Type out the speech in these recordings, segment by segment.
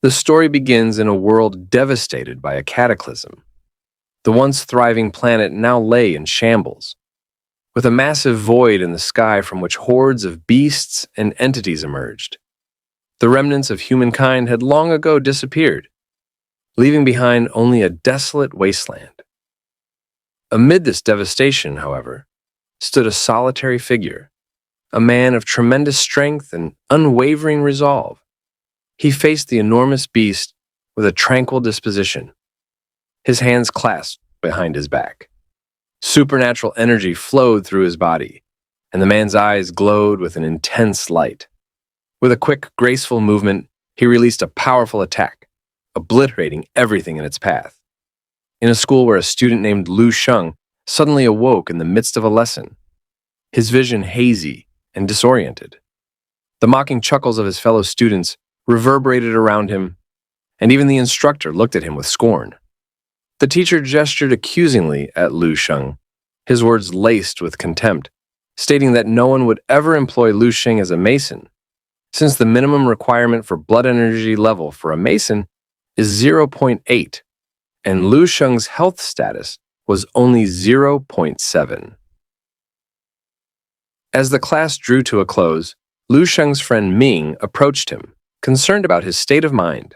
The story begins in a world devastated by a cataclysm. The once thriving planet now lay in shambles, with a massive void in the sky from which hordes of beasts and entities emerged. The remnants of humankind had long ago disappeared, leaving behind only a desolate wasteland. Amid this devastation, however, stood a solitary figure, a man of tremendous strength and unwavering resolve. He faced the enormous beast with a tranquil disposition, his hands clasped behind his back. Supernatural energy flowed through his body, and the man's eyes glowed with an intense light. With a quick, graceful movement, he released a powerful attack, obliterating everything in its path. In a school where a student named Lu Sheng suddenly awoke in the midst of a lesson, his vision hazy and disoriented. The mocking chuckles of his fellow students reverberated around him, and even the instructor looked at him with scorn. The teacher gestured accusingly at Lu Sheng, his words laced with contempt, stating that no one would ever employ Lu Sheng as a mason, since the minimum requirement for blood energy level for a mason is 0.8, and Lu Sheng's health status was only 0.7. As the class drew to a close, Lu Sheng's friend Ming approached him, concerned about his state of mind.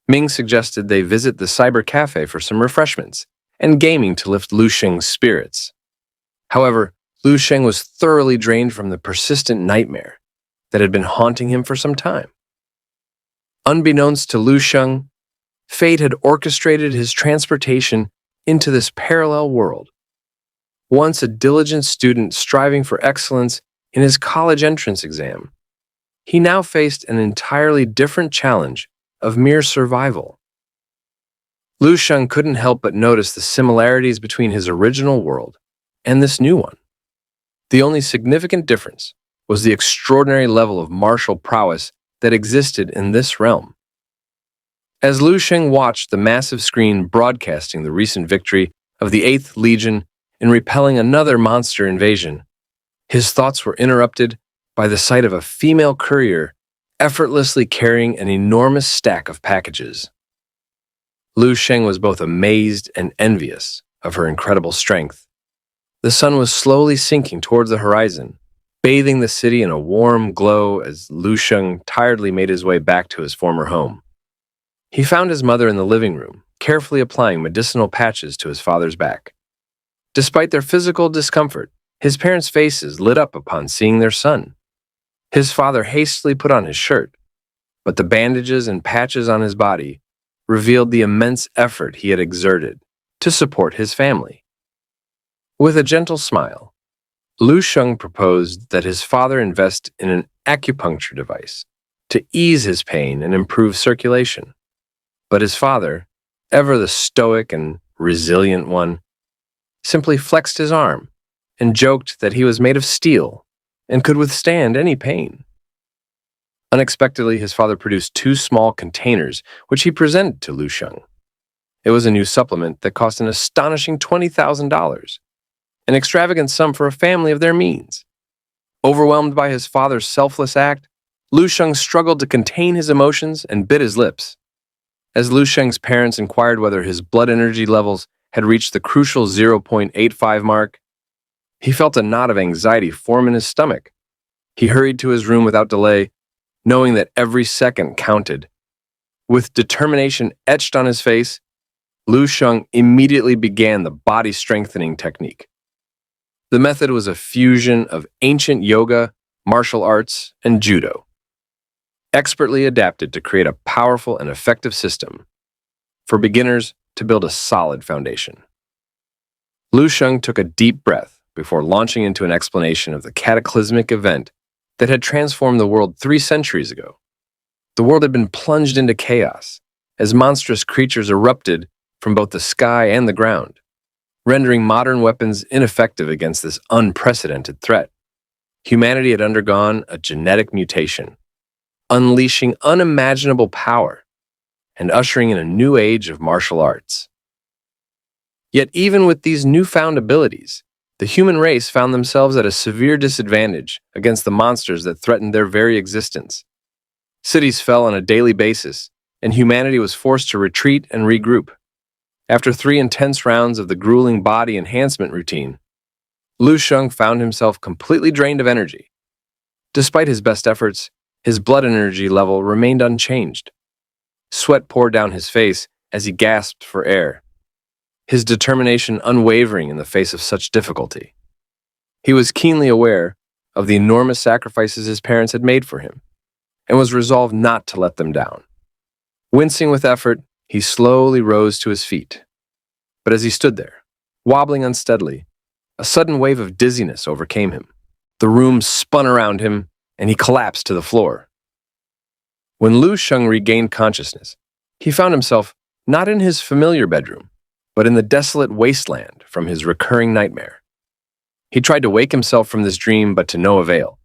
Ming suggested they visit the cyber cafe for some refreshments and gaming to lift Lu Sheng's spirits. However, Lu Sheng was thoroughly drained from the persistent nightmare that had been haunting him for some time. Unbeknownst to Lu Sheng, fate had orchestrated his transportation into this parallel world. Once a diligent student striving for excellence in his college entrance exam, he now faced an entirely different challenge of mere survival. Lu Sheng couldn't help but notice the similarities between his original world and this new one. The only significant difference was the extraordinary level of martial prowess that existed in this realm. As Lu Sheng watched the massive screen broadcasting the recent victory of the 8th Legion in repelling another monster invasion, his thoughts were interrupted by the sight of a female courier effortlessly carrying an enormous stack of packages. Lu Sheng was both amazed and envious of her incredible strength. The sun was slowly sinking towards the horizon, bathing the city in a warm glow as Lu Sheng tiredly made his way back to his former home. He found his mother in the living room, carefully applying medicinal patches to his father's back. Despite their physical discomfort, his parents' faces lit up upon seeing their son. His father hastily put on his shirt, but the bandages and patches on his body revealed the immense effort he had exerted to support his family. With a gentle smile, Lu Sheng proposed that his father invest in an acupuncture device to ease his pain and improve circulation. But his father, ever the stoic and resilient one, simply flexed his arm and joked that he was made of steel and could withstand any pain. Unexpectedly, his father produced 2 small containers, which he presented to Lu Sheng. It was a new supplement that cost an astonishing $20,000, an extravagant sum for a family of their means. Overwhelmed by his father's selfless act, Lu Sheng struggled to contain his emotions and bit his lips. As Lu Sheng's parents inquired whether his blood energy levels had reached the crucial 0.85 mark, he felt a knot of anxiety form in his stomach. He hurried to his room without delay, knowing that every second counted. With determination etched on his face, Lu Sheng immediately began the body-strengthening technique. The method was a fusion of ancient yoga, martial arts, and judo, expertly adapted to create a powerful and effective system for beginners to build a solid foundation. Lu Sheng took a deep breath before launching into an explanation of the cataclysmic event that had transformed the world 3 centuries ago. The world had been plunged into chaos as monstrous creatures erupted from both the sky and the ground, rendering modern weapons ineffective against this unprecedented threat. Humanity had undergone a genetic mutation, unleashing unimaginable power and ushering in a new age of martial arts. Yet even with these newfound abilities, the human race found themselves at a severe disadvantage against the monsters that threatened their very existence. Cities fell on a daily basis, and humanity was forced to retreat and regroup. After 3 intense rounds of the grueling body enhancement routine, Lu Sheng found himself completely drained of energy. Despite his best efforts, his blood energy level remained unchanged. Sweat poured down his face as he gasped for air, his determination unwavering in the face of such difficulty. He was keenly aware of the enormous sacrifices his parents had made for him, and was resolved not to let them down. Wincing with effort, he slowly rose to his feet. But as he stood there, wobbling unsteadily, a sudden wave of dizziness overcame him. The room spun around him, and he collapsed to the floor. When Lu Sheng regained consciousness, he found himself not in his familiar bedroom, but in the desolate wasteland from his recurring nightmare. He tried to wake himself from this dream, but to no avail.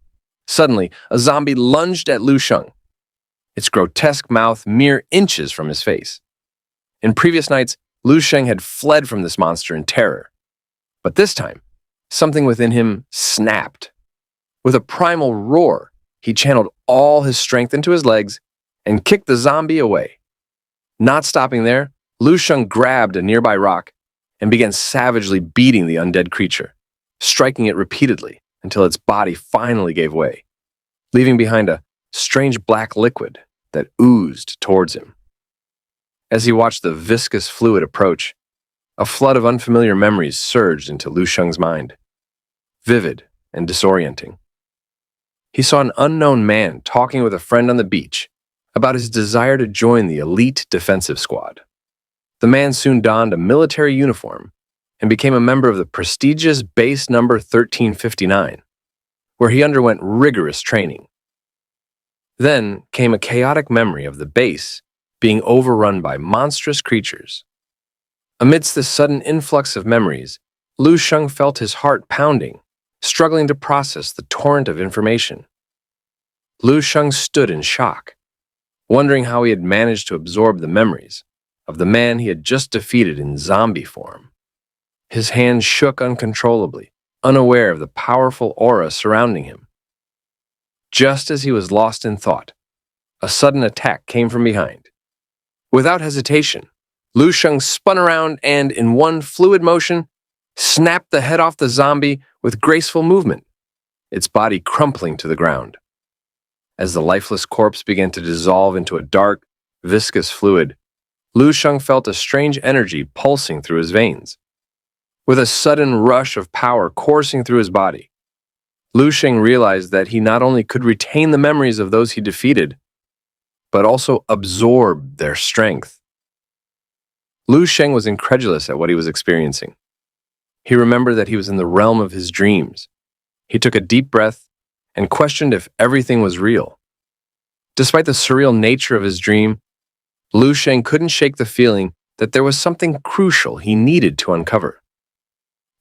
Suddenly, a zombie lunged at Lu Sheng, its grotesque mouth mere inches from his face. In previous nights, Lu Sheng had fled from this monster in terror. But this time, something within him snapped. With a primal roar, he channeled all his strength into his legs and kicked the zombie away. Not stopping there, Lu Sheng grabbed a nearby rock and began savagely beating the undead creature, striking it repeatedly until its body finally gave way, leaving behind a strange black liquid that oozed towards him. As he watched the viscous fluid approach, a flood of unfamiliar memories surged into Lu Sheng's mind, vivid and disorienting. He saw an unknown man talking with a friend on the beach about his desire to join the elite defensive squad. The man soon donned a military uniform and became a member of the prestigious base number 1359, where he underwent rigorous training. Then came a chaotic memory of the base being overrun by monstrous creatures. Amidst this sudden influx of memories, Lu Sheng felt his heart pounding, struggling to process the torrent of information. Lu Sheng stood in shock, wondering how he had managed to absorb the memories of the man he had just defeated in zombie form. His hands shook uncontrollably, unaware of the powerful aura surrounding him. Just as he was lost in thought, a sudden attack came from behind. Without hesitation, Lu Sheng spun around and, in one fluid motion, snapped the head off the zombie with graceful movement, its body crumpling to the ground. As the lifeless corpse began to dissolve into a dark, viscous fluid, Lu Sheng felt a strange energy pulsing through his veins. With a sudden rush of power coursing through his body, Lu Sheng realized that he not only could retain the memories of those he defeated, but also absorb their strength. Lu Sheng was incredulous at what he was experiencing. He remembered that he was in the realm of his dreams. He took a deep breath and questioned if everything was real. Despite the surreal nature of his dream, Lu Sheng couldn't shake the feeling that there was something crucial he needed to uncover.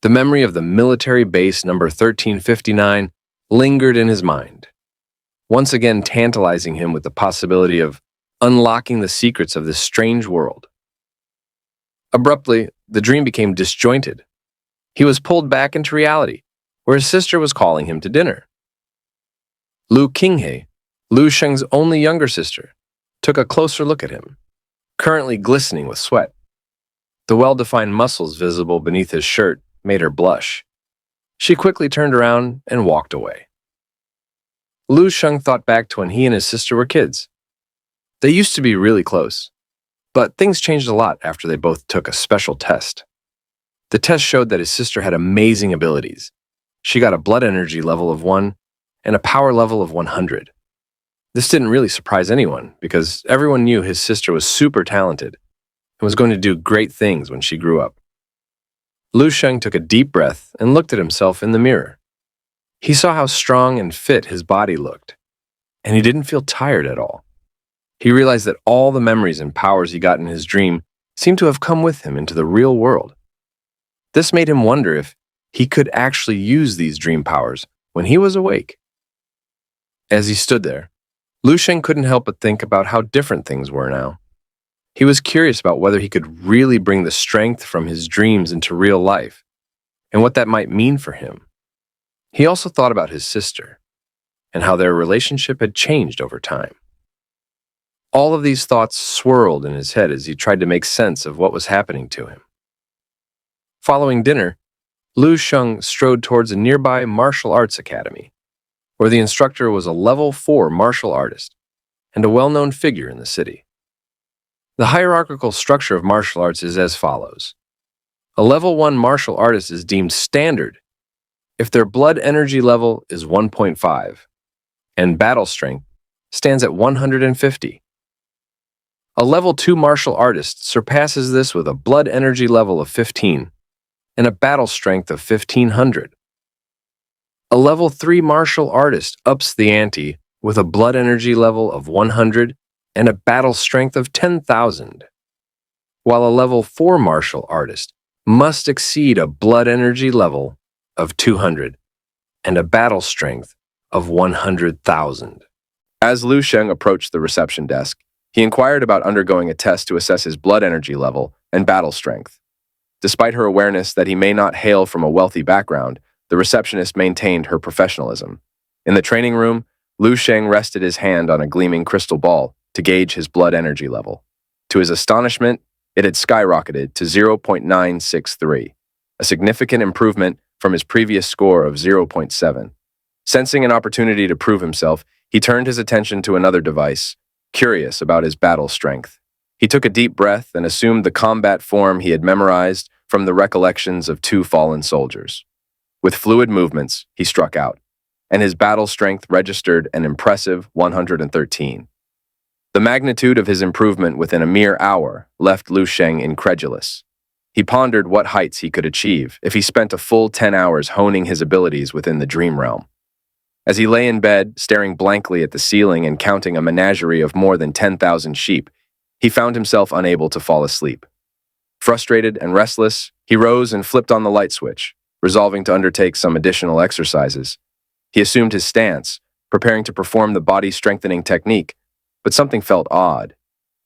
The memory of the military base number 1359 lingered in his mind, once again tantalizing him with the possibility of unlocking the secrets of this strange world. Abruptly, the dream became disjointed. He was pulled back into reality, where his sister was calling him to dinner. Lu Qinghe, Lu Sheng's only younger sister, took a closer look at him, currently glistening with sweat. The well-defined muscles visible beneath his shirt made her blush. She quickly turned around and walked away. Lu Sheng thought back to when he and his sister were kids. They used to be really close, but things changed a lot after they both took a special test. The test showed that his sister had amazing abilities. She got a blood energy level of 1 and a power level of 100. This didn't really surprise anyone because everyone knew his sister was super talented and was going to do great things when she grew up. Lu Sheng took a deep breath and looked at himself in the mirror. He saw how strong and fit his body looked, and he didn't feel tired at all. He realized that all the memories and powers he got in his dream seemed to have come with him into the real world. This made him wonder if he could actually use these dream powers when he was awake. As he stood there, Lu Sheng couldn't help but think about how different things were now. He was curious about whether he could really bring the strength from his dreams into real life, and what that might mean for him. He also thought about his sister, and how their relationship had changed over time. All of these thoughts swirled in his head as he tried to make sense of what was happening to him. Following dinner, Lu Sheng strode towards a nearby martial arts academy, where the instructor was a level 4 martial artist and a well-known figure in the city. The hierarchical structure of martial arts is as follows. A level 1 martial artist is deemed standard if their blood energy level is 1.5 and battle strength stands at 150. A level 2 martial artist surpasses this with a blood energy level of 15 and a battle strength of 1500. A level 3 martial artist ups the ante with a blood energy level of 100 and a battle strength of 10,000, while a level 4 martial artist must exceed a blood energy level of 200 and a battle strength of 100,000. As Lu Sheng approached the reception desk, he inquired about undergoing a test to assess his blood energy level and battle strength. Despite her awareness that he may not hail from a wealthy background, the receptionist maintained her professionalism. In the training room, Lu Sheng rested his hand on a gleaming crystal ball to gauge his blood energy level. To his astonishment, it had skyrocketed to 0.963, a significant improvement from his previous score of 0.7. Sensing an opportunity to prove himself, he turned his attention to another device, curious about his battle strength. He took a deep breath and assumed the combat form he had memorized from the recollections of 2 fallen soldiers. With fluid movements, he struck out, and his battle strength registered an impressive 113. The magnitude of his improvement within a mere hour left Lu Sheng incredulous. He pondered what heights he could achieve if he spent a full 10 hours honing his abilities within the dream realm. As he lay in bed, staring blankly at the ceiling and counting a menagerie of more than 10,000 sheep, he found himself unable to fall asleep. Frustrated and restless, he rose and flipped on the light switch, resolving to undertake some additional exercises. He assumed his stance, preparing to perform the body-strengthening technique, but something felt odd.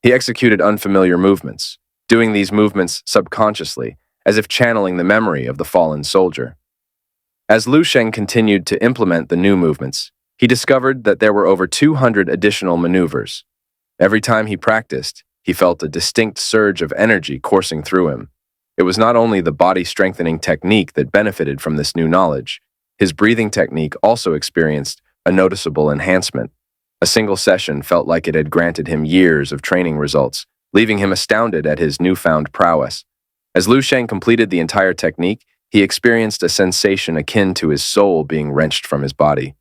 He executed unfamiliar movements, doing these movements subconsciously, as if channeling the memory of the fallen soldier. As Lu Sheng continued to implement the new movements, he discovered that there were over 200 additional maneuvers. Every time he practiced, he felt a distinct surge of energy coursing through him. It was not only the body-strengthening technique that benefited from this new knowledge. His breathing technique also experienced a noticeable enhancement. A single session felt like it had granted him years of training results, leaving him astounded at his newfound prowess. As Lu Sheng completed the entire technique, he experienced a sensation akin to his soul being wrenched from his body.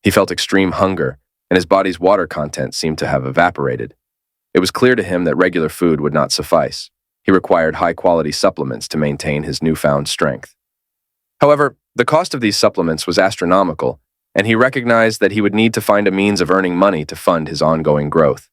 He felt extreme hunger, and his body's water content seemed to have evaporated. It was clear to him that regular food would not suffice. He required high-quality supplements to maintain his newfound strength. However, the cost of these supplements was astronomical, and he recognized that he would need to find a means of earning money to fund his ongoing growth.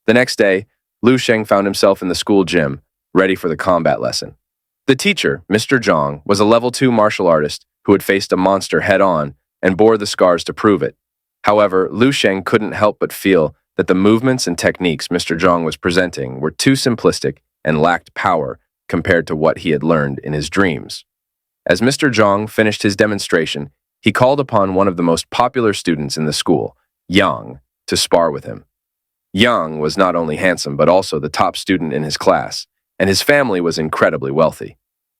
The next day, Lu Sheng found himself in the school gym, ready for the combat lesson. The teacher, Mr. Zhang, was a level 2 martial artist who had faced a monster head-on and bore the scars to prove it. However, Lu Sheng couldn't help but feel that the movements and techniques Mr. Zhang was presenting were too simplistic and lacked power compared to what he had learned in his dreams. As Mr. Zhang finished his demonstration, he called upon one of the most popular students in the school, Yang, to spar with him. Yang was not only handsome but also the top student in his class, and his family was incredibly wealthy.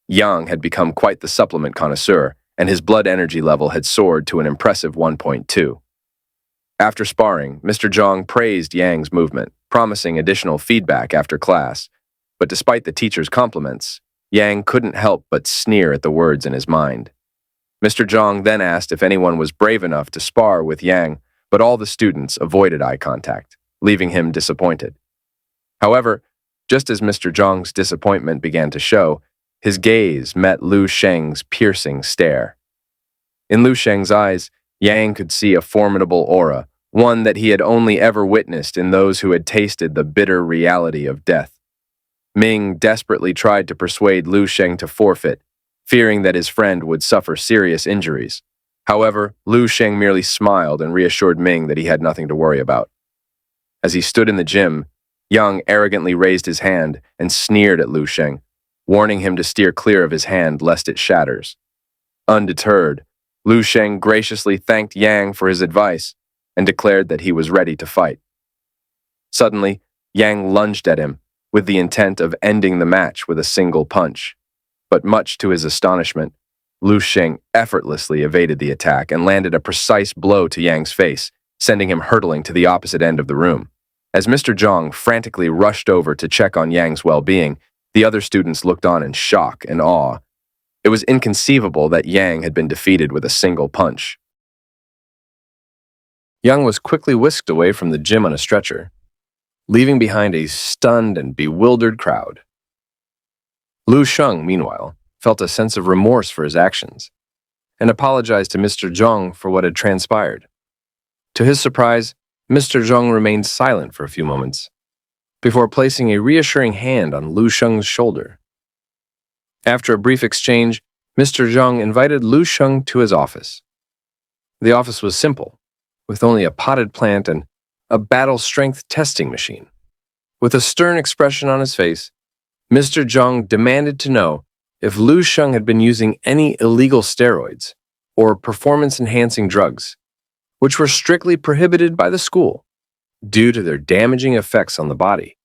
Yang had become quite the supplement connoisseur, and his blood energy level had soared to an impressive 1.2. After sparring, Mr. Zhang praised Yang's movement, promising additional feedback after class. But despite the teacher's compliments, Yang couldn't help but sneer at the words in his mind. Mr. Zhang then asked if anyone was brave enough to spar with Yang, but all the students avoided eye contact, leaving him disappointed. However, just as Mr. Zhang's disappointment began to show, his gaze met Lu Sheng's piercing stare. In Lu Sheng's eyes, Yang could see a formidable aura, one that he had only ever witnessed in those who had tasted the bitter reality of death. Ming desperately tried to persuade Lu Sheng to forfeit, fearing that his friend would suffer serious injuries. However, Lu Sheng merely smiled and reassured Ming that he had nothing to worry about. As he stood in the gym, Yang arrogantly raised his hand and sneered at Lu Sheng, warning him to steer clear of his hand lest it shatters. Undeterred, Lu Sheng graciously thanked Yang for his advice and declared that he was ready to fight. Suddenly, Yang lunged at him, with the intent of ending the match with a single punch. But much to his astonishment, Lu Sheng effortlessly evaded the attack and landed a precise blow to Yang's face, sending him hurtling to the opposite end of the room. As Mr. Zhang frantically rushed over to check on Yang's well-being, the other students looked on in shock and awe. It was inconceivable that Yang had been defeated with a single punch. Yang was quickly whisked away from the gym on a stretcher, leaving behind a stunned and bewildered crowd. Lu Sheng, meanwhile, felt a sense of remorse for his actions and apologized to Mr. Zhang for what had transpired. To his surprise, Mr. Zhang remained silent for a few moments before placing a reassuring hand on Lu Sheng's shoulder. After a brief exchange, Mr. Zhang invited Lu Sheng to his office. The office was simple, with only a potted plant and a battle-strength testing machine. With a stern expression on his face, Mr. Zhang demanded to know if Lu Sheng had been using any illegal steroids or performance-enhancing drugs, which were strictly prohibited by the school due to their damaging effects on the body.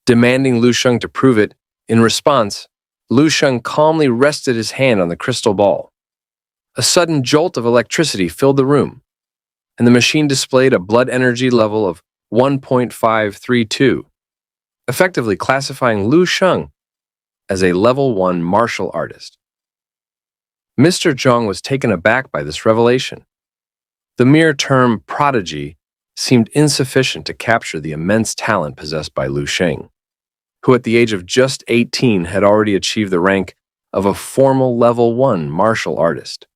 Demanding Lu Sheng to prove it, in response, Lu Sheng calmly rested his hand on the crystal ball. A sudden jolt of electricity filled the room, and the machine displayed a blood energy level of 1.532, effectively classifying Lu Sheng as a level 1 martial artist. Mr. Zhang was taken aback by this revelation. The mere term prodigy seemed insufficient to capture the immense talent possessed by Lu Sheng, who at the age of just 18 had already achieved the rank of a formal level 1 martial artist.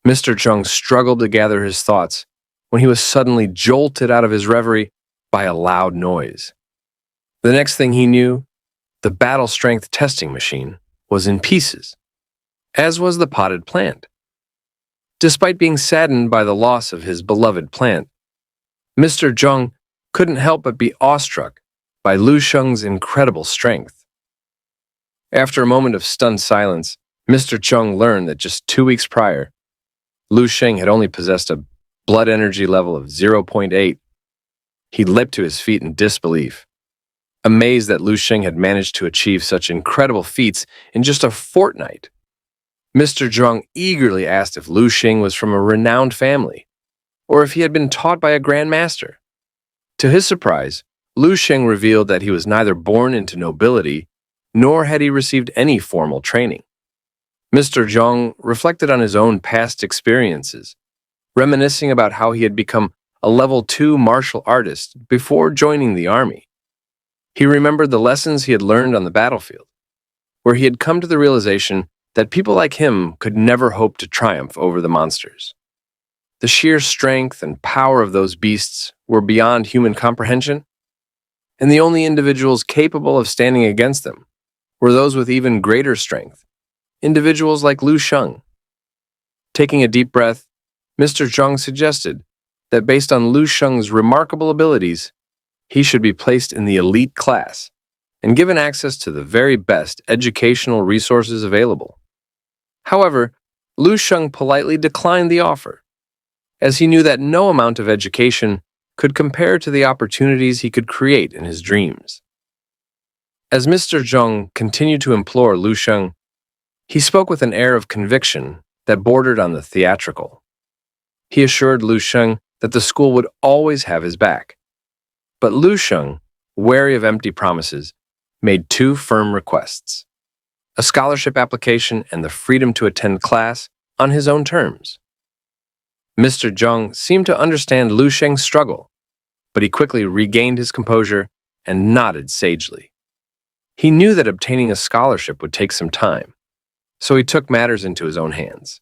Mr. Zhang struggled to gather his thoughts when he was suddenly jolted out of his reverie by a loud noise. The next thing he knew, the battle-strength testing machine was in pieces, as was the potted plant. Despite being saddened by the loss of his beloved plant, Mr. Zhang couldn't help but be awestruck by Lu Sheng's incredible strength. After a moment of stunned silence, Mr. Zhang learned that just 2 weeks prior, Lu Sheng had only possessed a blood energy level of 0.8. He leapt to his feet in disbelief, amazed that Lu Sheng had managed to achieve such incredible feats in just a fortnight. Mr. Zhang eagerly asked if Lu Sheng was from a renowned family, or if he had been taught by a grandmaster. To his surprise, Lu Sheng revealed that he was neither born into nobility, nor had he received any formal training. Mr. Zhang reflected on his own past experiences, reminiscing about how he had become a level 2 martial artist before joining the army. He remembered the lessons he had learned on the battlefield, where he had come to the realization that people like him could never hope to triumph over the monsters. The sheer strength and power of those beasts were beyond human comprehension, and the only individuals capable of standing against them were those with even greater strength, individuals like Lu Sheng. Taking a deep breath, Mr. Zhang suggested that based on Lu Sheng's remarkable abilities, he should be placed in the elite class and given access to the very best educational resources available. However, Lu Sheng politely declined the offer, as he knew that no amount of education could compare to the opportunities he could create in his dreams. As Mr. Zhang continued to implore Lu Sheng, he spoke with an air of conviction that bordered on the theatrical. He assured Lu Sheng that the school would always have his back. But Lu Sheng, wary of empty promises, made 2 firm requests: a scholarship application and the freedom to attend class on his own terms. Mr. Zhang seemed to understand Lu Sheng's struggle, but he quickly regained his composure and nodded sagely. He knew that obtaining a scholarship would take some time, so he took matters into his own hands.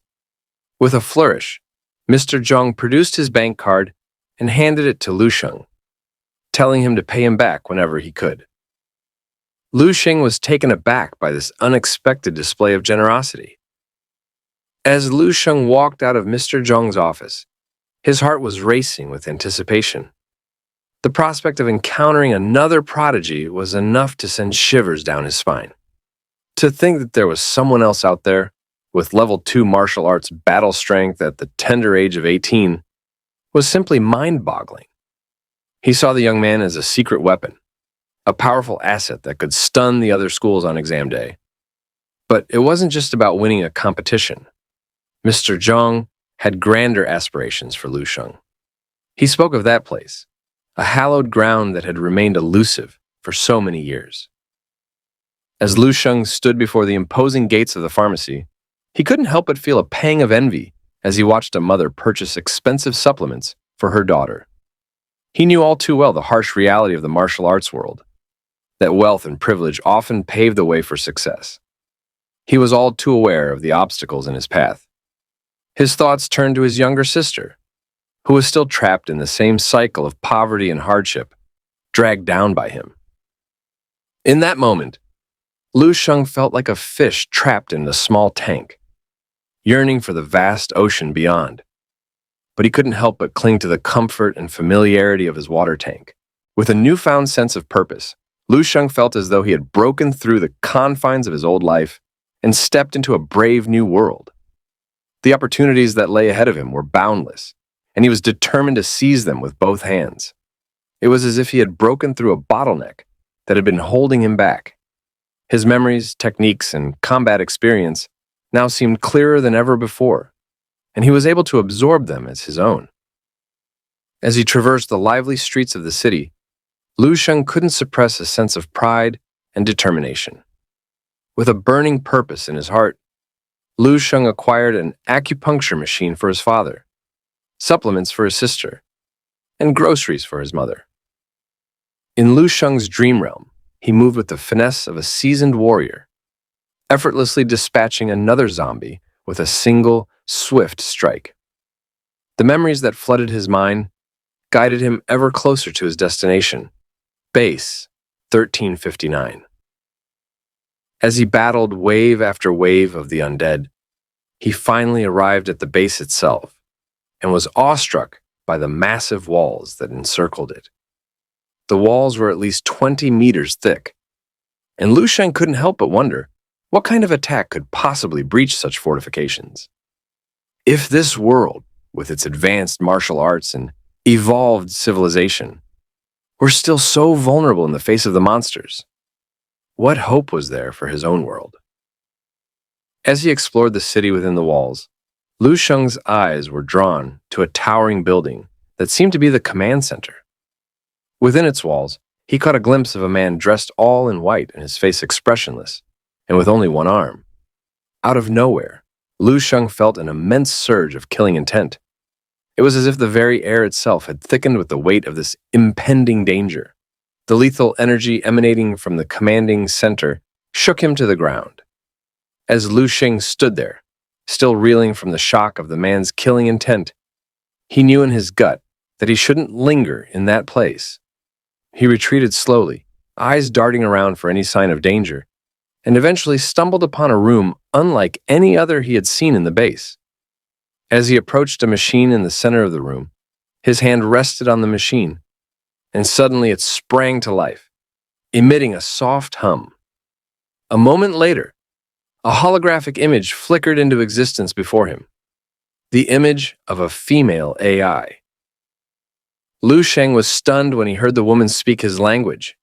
With a flourish, Mr. Zhang produced his bank card and handed it to Lu Sheng, telling him to pay him back whenever he could. Lu Sheng was taken aback by this unexpected display of generosity. As Lu Sheng walked out of Mr. Zhang's office, his heart was racing with anticipation. The prospect of encountering another prodigy was enough to send shivers down his spine. To think that there was someone else out there with level 2 martial arts battle strength at the tender age of 18 was simply mind-boggling. He saw the young man as a secret weapon, a powerful asset that could stun the other schools on exam day. But it wasn't just about winning a competition. Mr. Zhang had grander aspirations for Lusheng. He spoke of that place, a hallowed ground that had remained elusive for so many years. As Lusheng stood before the imposing gates of the pharmacy, he couldn't help but feel a pang of envy as he watched a mother purchase expensive supplements for her daughter. He knew all too well the harsh reality of the martial arts world, that wealth and privilege often pave the way for success. He was all too aware of the obstacles in his path. His thoughts turned to his younger sister, who was still trapped in the same cycle of poverty and hardship, dragged down by him. In that moment, Lusheng felt like a fish trapped in a small tank, yearning for the vast ocean beyond. But he couldn't help but cling to the comfort and familiarity of his water tank. With a newfound sense of purpose, Lusheng felt as though he had broken through the confines of his old life and stepped into a brave new world. The opportunities that lay ahead of him were boundless, and he was determined to seize them with both hands. It was as if he had broken through a bottleneck that had been holding him back. His memories, techniques, and combat experience now seemed clearer than ever before, and he was able to absorb them as his own. As he traversed the lively streets of the city, Lusheng couldn't suppress a sense of pride and determination. With a burning purpose in his heart, Lusheng acquired an acupuncture machine for his father, supplements for his sister, and groceries for his mother. In Lusheng's dream realm, he moved with the finesse of a seasoned warrior, effortlessly dispatching another zombie with a single, swift strike. The memories that flooded his mind guided him ever closer to his destination, Base 1359. As he battled wave after wave of the undead, he finally arrived at the base itself and was awestruck by the massive walls that encircled it. The walls were at least 20 meters thick, and Lusheng couldn't help but wonder what kind of attack could possibly breach such fortifications. If this world, with its advanced martial arts and evolved civilization, were still so vulnerable in the face of the monsters, what hope was there for his own world? As he explored the city within the walls, Lusheng's eyes were drawn to a towering building that seemed to be the command center. Within its walls, he caught a glimpse of a man dressed all in white and his face expressionless, and with only one arm. Out of nowhere, Lusheng felt an immense surge of killing intent. It was as if the very air itself had thickened with the weight of this impending danger. The lethal energy emanating from the commanding center shook him to the ground. As Lusheng stood there, still reeling from the shock of the man's killing intent, he knew in his gut that he shouldn't linger in that place. He retreated slowly, eyes darting around for any sign of danger, and eventually stumbled upon a room unlike any other he had seen in the base. As he approached a machine in the center of the room, his hand rested on the machine, and suddenly it sprang to life, emitting a soft hum. A moment later, a holographic image flickered into existence before him, the image of a female AI. Lusheng was stunned when he heard the woman speak his language.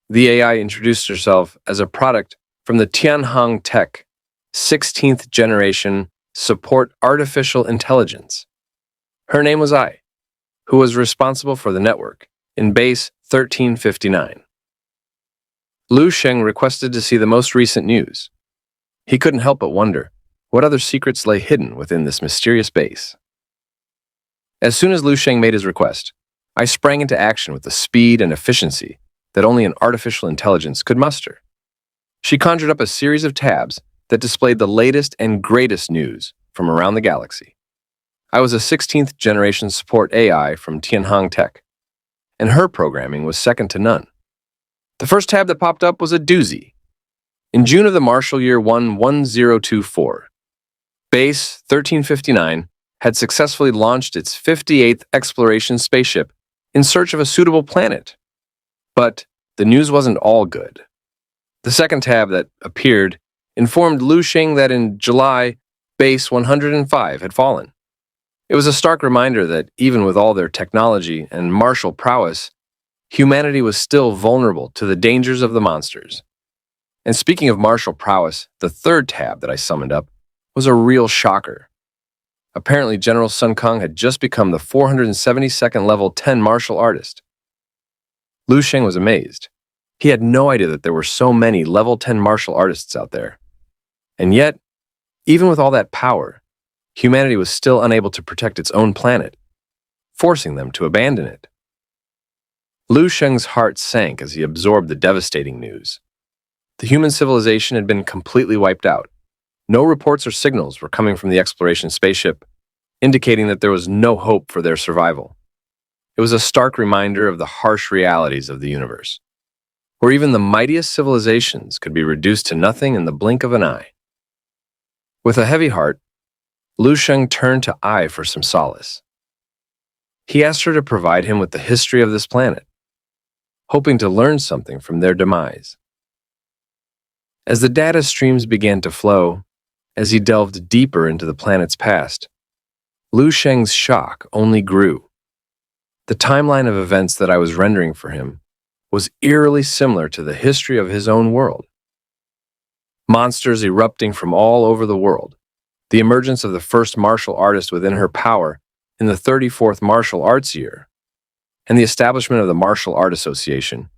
The AI introduced herself as a product from the Tianhong Tech 16th generation support artificial intelligence. Her name was Ai, who was responsible for the network in Base 1359. Lusheng requested to see the most recent news. He couldn't help but wonder what other secrets lay hidden within this mysterious base. As soon as Lusheng made his request, I sprang into action with the speed and efficiency that only an artificial intelligence could muster. She conjured up a series of tabs that displayed the latest and greatest news from around the galaxy. I was a 16th generation support AI from Tianhong Tech, and her programming was second to none. The first tab that popped up was a doozy. In June of the martial year 1024, Base 1359 had successfully launched its 58th exploration spaceship in search of a suitable planet. But the news wasn't all good. The second tab that appeared informed Lusheng that in July, Base 105 had fallen. It was a stark reminder that even with all their technology and martial prowess, humanity was still vulnerable to the dangers of the monsters. And speaking of martial prowess, the third tab that I summoned up was a real shocker. Apparently, General Sun Kung had just become the 472nd level 10 martial artist. Lu Sheng was amazed. He had no idea that there were so many level 10 martial artists out there. And yet, even with all that power, humanity was still unable to protect its own planet, forcing them to abandon it. Lu Sheng's heart sank as he absorbed the devastating news. The human civilization had been completely wiped out. No reports or signals were coming from the exploration spaceship, indicating that there was no hope for their survival. It was a stark reminder of the harsh realities of the universe, where even the mightiest civilizations could be reduced to nothing in the blink of an eye. With a heavy heart, Lu Sheng turned to Ai for some solace. He asked her to provide him with the history of this planet, hoping to learn something from their demise. As the data streams began to flow, as he delved deeper into the planet's past, Lu Sheng's shock only grew. The timeline of events that I was rendering for him was eerily similar to the history of his own world. Monsters erupting from all over the world, the emergence of the first martial artist within her power in the 34th martial arts year, and the establishment of the Martial Art Association.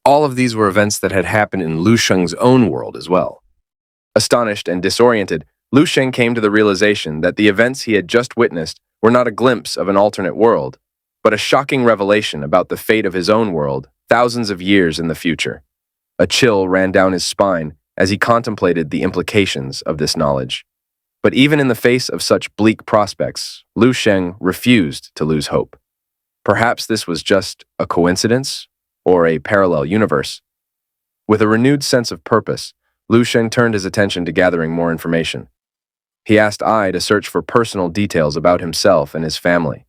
All of these were events that had happened in Lu Sheng's own world as well. Astonished and disoriented, Lu Sheng came to the realization that the events he had just witnessed were not a glimpse of an alternate world, but a shocking revelation about the fate of his own world thousands of years in the future. A chill ran down his spine as he contemplated the implications of this knowledge. But even in the face of such bleak prospects, Lu Sheng refused to lose hope. Perhaps this was just a coincidence or a parallel universe. With a renewed sense of purpose, Lu Sheng turned his attention to gathering more information. He asked Ai to search for personal details about himself and his family.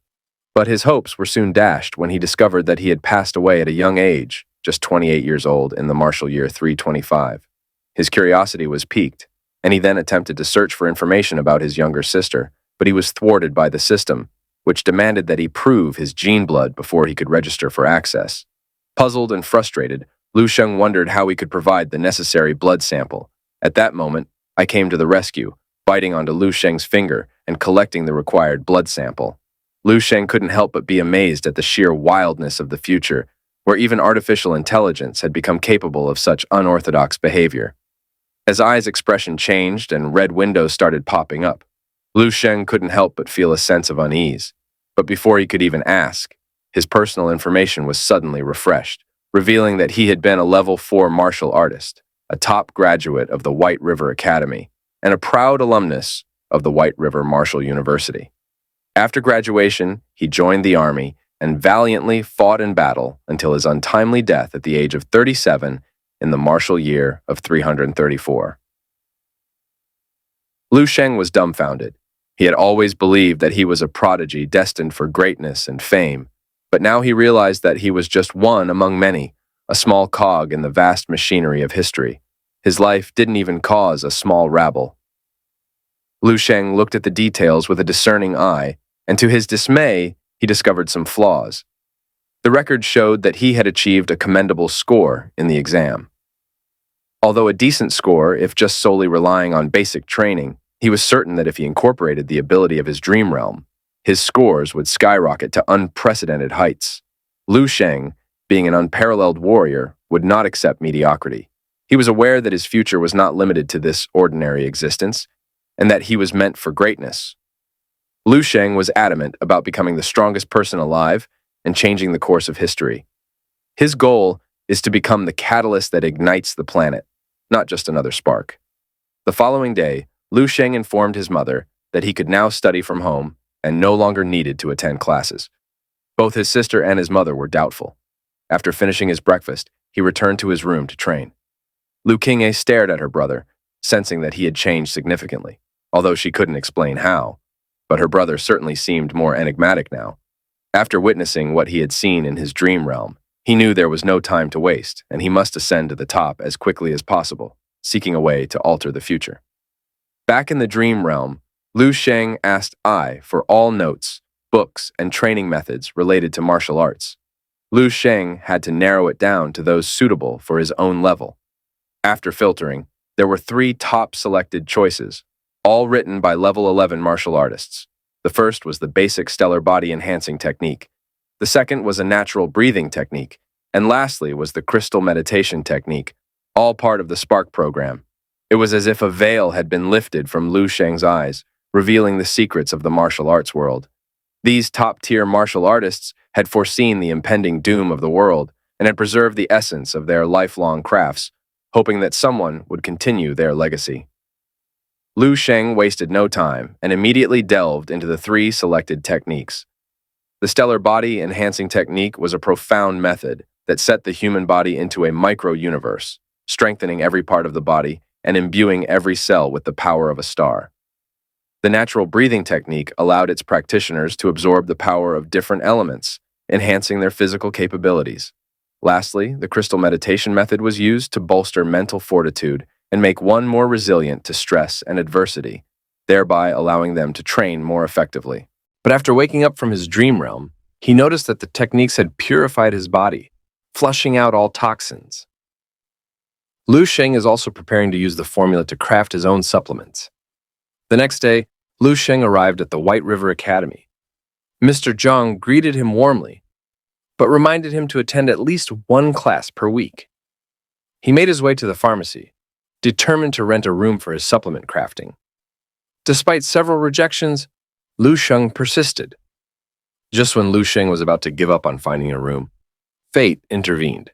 But his hopes were soon dashed when he discovered that he had passed away at a young age, just 28 years old in the martial year 325. His curiosity was piqued, and he then attempted to search for information about his younger sister, but he was thwarted by the system, which demanded that he prove his gene blood before he could register for access. Puzzled and frustrated, Lu Sheng wondered how he could provide the necessary blood sample. At that moment, I came to the rescue, biting onto Lu Sheng's finger and collecting the required blood sample. Lu Sheng couldn't help but be amazed at the sheer wildness of the future, where even artificial intelligence had become capable of such unorthodox behavior. As Ai's expression changed and red windows started popping up, Lu Sheng couldn't help but feel a sense of unease. But before he could even ask, his personal information was suddenly refreshed, revealing that he had been a level 4 martial artist, a top graduate of the White River Academy, and a proud alumnus of the White River Martial University. After graduation, he joined the army and valiantly fought in battle until his untimely death at the age of 37 in the martial year of 334. Lu Sheng was dumbfounded. He had always believed that he was a prodigy destined for greatness and fame, but now he realized that he was just one among many, a small cog in the vast machinery of history. His life didn't even cause a small rabble. Lu Sheng looked at the details with a discerning eye, and to his dismay, he discovered some flaws. The record showed that he had achieved a commendable score in the exam. Although a decent score, if just solely relying on basic training, he was certain that if he incorporated the ability of his dream realm, his scores would skyrocket to unprecedented heights. Lu Sheng, being an unparalleled warrior, would not accept mediocrity. He was aware that his future was not limited to this ordinary existence, and that he was meant for greatness. Lu Sheng was adamant about becoming the strongest person alive and changing the course of history. His goal is to become the catalyst that ignites the planet, not just another spark. The following day, Lu Sheng informed his mother that he could now study from home and no longer needed to attend classes. Both his sister and his mother were doubtful. After finishing his breakfast, he returned to his room to train. Lu Qingye stared at her brother, sensing that he had changed significantly, although she couldn't explain how. But her brother certainly seemed more enigmatic now. After witnessing what he had seen in his dream realm, he knew there was no time to waste, and he must ascend to the top as quickly as possible, seeking a way to alter the future. Back in the dream realm, Lu Sheng asked Ai for all notes, books, and training methods related to martial arts. Lu Sheng had to narrow it down to those suitable for his own level. After filtering, there were three top selected choices, all written by level 11 martial artists. The first was the basic stellar body enhancing technique. The second was a natural breathing technique. And lastly was the crystal meditation technique, all part of the Spark program. It was as if a veil had been lifted from Lu Sheng's eyes, revealing the secrets of the martial arts world. These top-tier martial artists had foreseen the impending doom of the world and had preserved the essence of their lifelong crafts, hoping that someone would continue their legacy. Lu Sheng wasted no time and immediately delved into the three selected techniques. The stellar body enhancing technique was a profound method that set the human body into a micro-universe, strengthening every part of the body and imbuing every cell with the power of a star. The natural breathing technique allowed its practitioners to absorb the power of different elements, enhancing their physical capabilities. Lastly, the crystal meditation method was used to bolster mental fortitude and make one more resilient to stress and adversity, thereby allowing them to train more effectively. But after waking up from his dream realm, he noticed that the techniques had purified his body, flushing out all toxins. Lu Sheng is also preparing to use the formula to craft his own supplements. The next day, Lu Sheng arrived at the White River Academy. Mr. Zhang greeted him warmly, but reminded him to attend at least one class per week. He made his way to the pharmacy, determined to rent a room for his supplement crafting. Despite several rejections, Lu Sheng persisted. Just when Lu Sheng was about to give up on finding a room, fate intervened.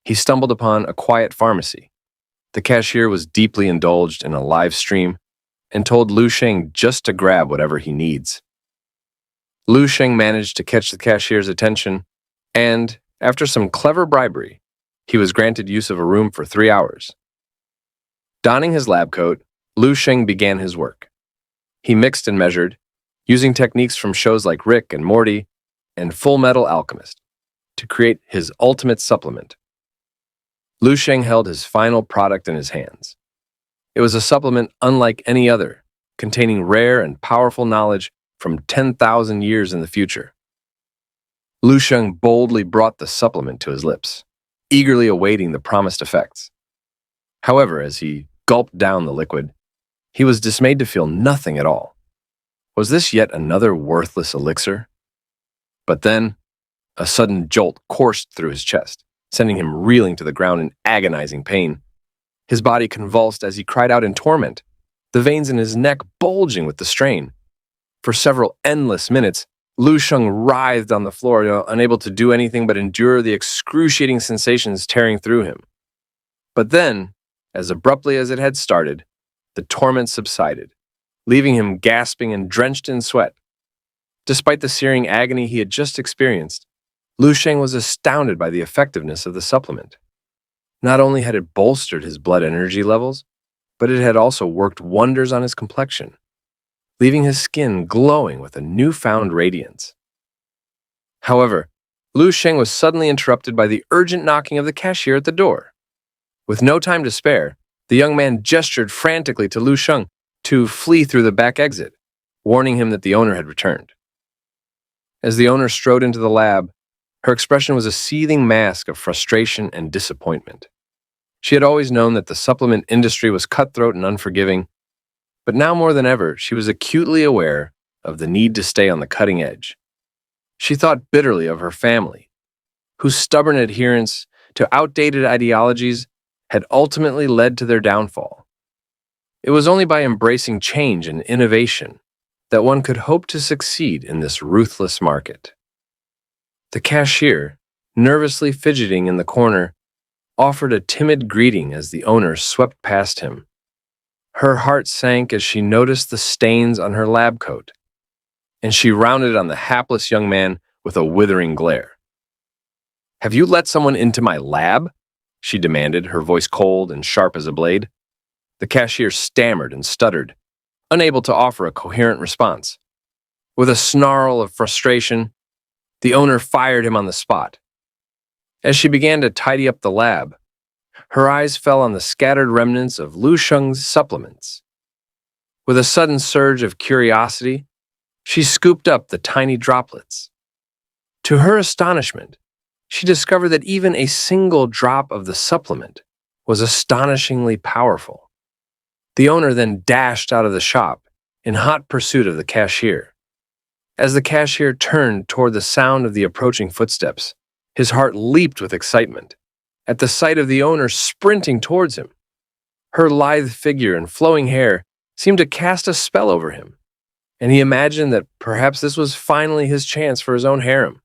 He stumbled upon a quiet pharmacy. The cashier was deeply indulged in a live stream and told Lu Sheng just to grab whatever he needs. Lu Sheng managed to catch the cashier's attention, and, after some clever bribery, he was granted use of a room for 3 hours. Donning his lab coat, Lu Sheng began his work. He mixed and measured, using techniques from shows like Rick and Morty and Full Metal Alchemist to create his ultimate supplement. Lu Sheng held his final product in his hands. It was a supplement unlike any other, containing rare and powerful knowledge from 10,000 years in the future. Lu Sheng boldly brought the supplement to his lips, eagerly awaiting the promised effects. However, as he gulped down the liquid, he was dismayed to feel nothing at all. Was this yet another worthless elixir? But then, a sudden jolt coursed through his chest, sending him reeling to the ground in agonizing pain. His body convulsed as he cried out in torment, the veins in his neck bulging with the strain. For several endless minutes, Lu Sheng writhed on the floor, unable to do anything but endure the excruciating sensations tearing through him. But then, as abruptly as it had started, the torment subsided, leaving him gasping and drenched in sweat. Despite the searing agony he had just experienced, Lu Sheng was astounded by the effectiveness of the supplement. Not only had it bolstered his blood energy levels, but it had also worked wonders on his complexion, leaving his skin glowing with a newfound radiance. However, Lu Sheng was suddenly interrupted by the urgent knocking of the cashier at the door. With no time to spare, the young man gestured frantically to Lu Sheng to flee through the back exit, warning him that the owner had returned. As the owner strode into the lab, her expression was a seething mask of frustration and disappointment. She had always known that the supplement industry was cutthroat and unforgiving, but now more than ever, she was acutely aware of the need to stay on the cutting edge. She thought bitterly of her family, whose stubborn adherence to outdated ideologies had ultimately led to their downfall. It was only by embracing change and innovation that one could hope to succeed in this ruthless market. The cashier, nervously fidgeting in the corner, offered a timid greeting as the owner swept past him. Her heart sank as she noticed the stains on her lab coat, and she rounded on the hapless young man with a withering glare. "Have you let someone into my lab?" she demanded, her voice cold and sharp as a blade. The cashier stammered and stuttered, unable to offer a coherent response. With a snarl of frustration, the owner fired him on the spot. As she began to tidy up the lab, her eyes fell on the scattered remnants of Lu Sheng's supplements. With a sudden surge of curiosity, she scooped up the tiny droplets. To her astonishment, she discovered that even a single drop of the supplement was astonishingly powerful. The owner then dashed out of the shop in hot pursuit of the cashier. As the cashier turned toward the sound of the approaching footsteps, his heart leaped with excitement at the sight of the owner sprinting towards him. Her lithe figure and flowing hair seemed to cast a spell over him, and he imagined that perhaps this was finally his chance for his own harem.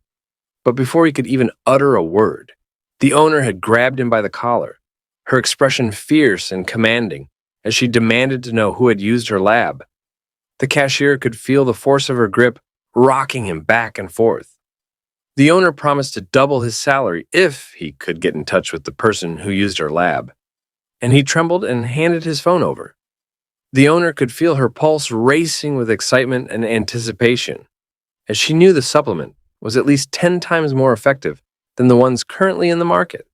But before he could even utter a word, the owner had grabbed him by the collar, her expression fierce and commanding as she demanded to know who had used her lab. The cashier could feel the force of her grip rocking him back and forth. The owner promised to double his salary if he could get in touch with the person who used her lab, and he trembled and handed his phone over. The owner could feel her pulse racing with excitement and anticipation, as she knew the supplement was at least 10 times more effective than the ones currently in the market.